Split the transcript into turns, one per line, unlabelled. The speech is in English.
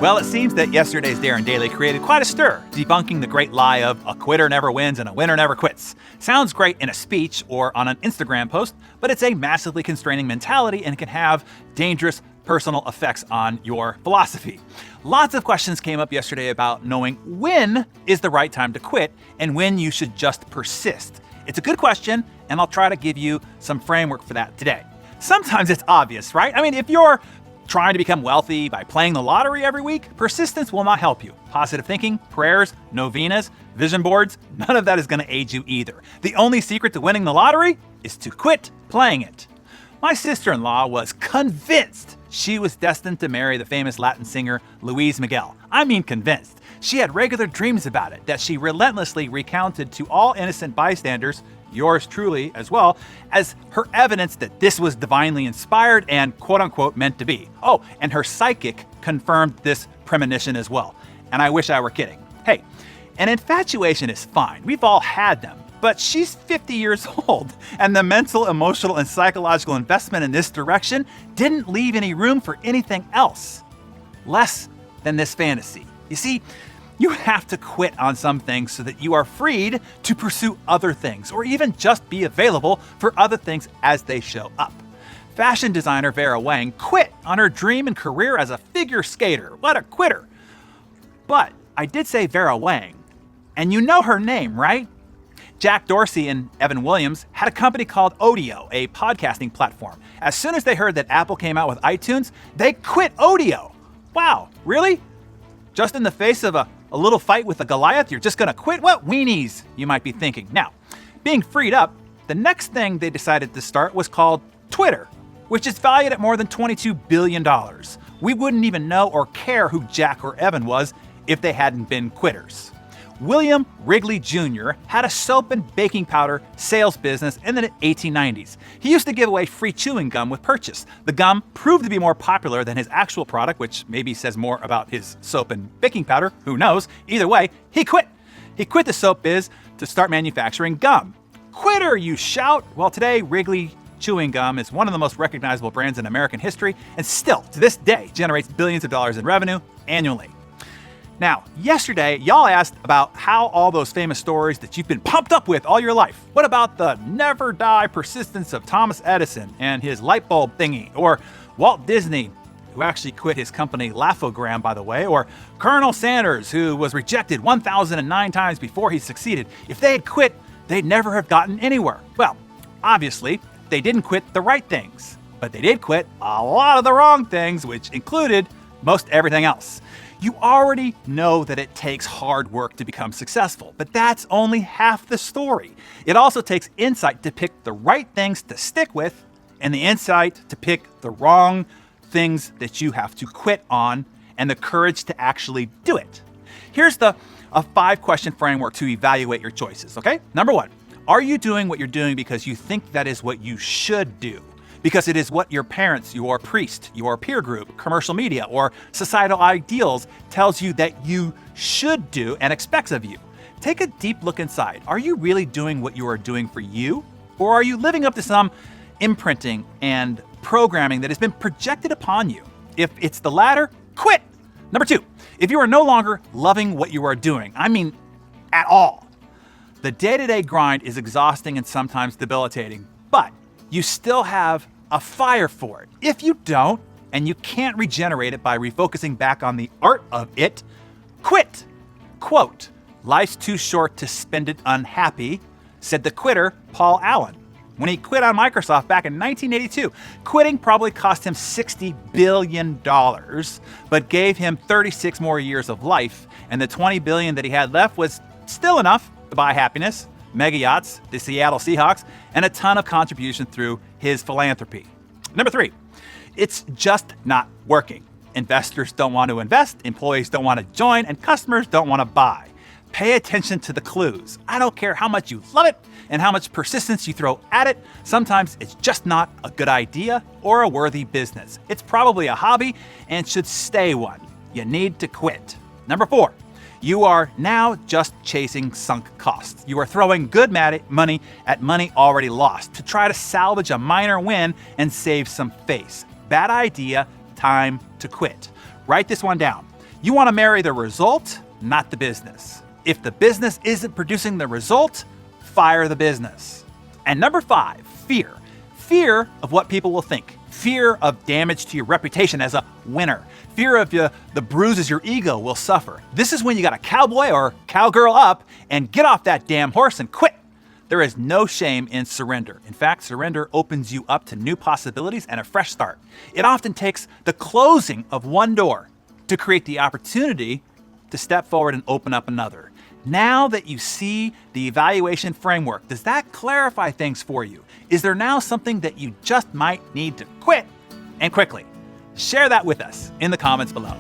Well, it seems that yesterday's Darren Daily created quite a stir, debunking the great lie of a quitter never wins and a winner never quits. Sounds great in a speech or on an Instagram post, but it's a massively constraining mentality and can have dangerous personal effects on your philosophy. Lots of questions came up yesterday about knowing when is the right time to quit and when you should just persist. It's a good question, and I'll try to give you some framework for that today. Sometimes it's obvious, right? I mean, if you're trying to become wealthy by playing the lottery every week, persistence will not help you. Positive thinking, prayers, novenas, vision boards, none of that is going to aid you either. The only secret to winning the lottery is to quit playing it. My sister-in-law was convinced she was destined to marry the famous Latin singer Luis Miguel. I mean convinced. She had regular dreams about it that she relentlessly recounted to all innocent bystanders, yours truly as well, as her evidence that this was divinely inspired and quote-unquote meant to be. Oh, and her psychic confirmed this premonition as well. And I wish I were kidding. Hey, an infatuation is fine. We've all had them. But she's 50 years old, and the mental, emotional, and psychological investment in this direction didn't leave any room for anything else less than this fantasy. You see, you have to quit on some things so that you are freed to pursue other things, or even just be available for other things as they show up. Fashion designer Vera Wang quit on her dream and career as a figure skater. What a quitter. But I did say Vera Wang, and you know her name, right? Jack Dorsey and Evan Williams had a company called Odeo, a podcasting platform. As soon as they heard that Apple came out with iTunes, they quit Odeo. Wow, really? Just in the face of a little fight with a Goliath, you're just gonna quit? What weenies, you might be thinking. Now, being freed up, the next thing they decided to start was called Twitter, which is valued at more than $22 billion. We wouldn't even know or care who Jack or Evan was if they hadn't been quitters. William Wrigley Jr. had a soap and baking powder sales business in the 1890s. He used to give away free chewing gum with purchase. The gum proved to be more popular than his actual product, which maybe says more about his soap and baking powder. Who knows? Either way, he quit. He quit the soap biz to start manufacturing gum. Quitter, you shout! Well, today, Wrigley chewing gum is one of the most recognizable brands in American history and still, to this day, generates billions of dollars in revenue annually. Now, yesterday, y'all asked about how all those famous stories that you've been pumped up with all your life. What about the never die persistence of Thomas Edison and his light bulb thingy? Or Walt Disney, who actually quit his company Laugh-O-Gram, by the way? Or Colonel Sanders, who was rejected 1,009 times before he succeeded? If they had quit, they'd never have gotten anywhere. Well, obviously, they didn't quit the right things, but they did quit a lot of the wrong things, which included most everything else. You already know that it takes hard work to become successful, but that's only half the story. It also takes insight to pick the right things to stick with and the insight to pick the wrong things that you have to quit on and the courage to actually do it. Here's a 5-question framework to evaluate your choices, okay? Number 1, are you doing what you're doing because you think that is what you should do? Because it is what your parents, your priest, your peer group, commercial media, or societal ideals tells you that you should do and expects of you. Take a deep look inside. Are you really doing what you are doing for you? Or are you living up to some imprinting and programming that has been projected upon you? If it's the latter, quit. Number 2, if you are no longer loving what you are doing, I mean at all, the day-to-day grind is exhausting and sometimes debilitating, but you still have a fire for it. If you don't, and you can't regenerate it by refocusing back on the art of it, quit. Quote, "Life's too short to spend it unhappy," said the quitter Paul Allen when he quit on Microsoft back in 1982. Quitting probably cost him $60 billion, but gave him 36 more years of life, and the $20 billion that he had left was still enough to buy happiness, mega yachts, the Seattle Seahawks, and a ton of contribution through his philanthropy. Number 3, it's just not working. Investors don't want to invest, employees don't want to join, and customers don't want to buy. Pay attention to the clues. I don't care how much you love it and how much persistence you throw at it. Sometimes it's just not a good idea or a worthy business. It's probably a hobby and should stay one. You need to quit. Number 4, you are now just chasing sunk costs. You are throwing good money at money already lost to try to salvage a minor win and save some face. Bad idea, time to quit. Write this one down. You want to marry the result, not the business. If the business isn't producing the result, fire the business. And number 5, fear. Fear of what people will think. Fear of damage to your reputation as a winner. Fear of the bruises your ego will suffer. This is when you got to cowboy or cowgirl up and get off that damn horse and quit. There is no shame in surrender. In fact, surrender opens you up to new possibilities and a fresh start. It often takes the closing of one door to create the opportunity to step forward and open up another. Now that you see the evaluation framework, does that clarify things for you? Is there now something that you just might need to quit, and quickly? Share that with us in the comments below.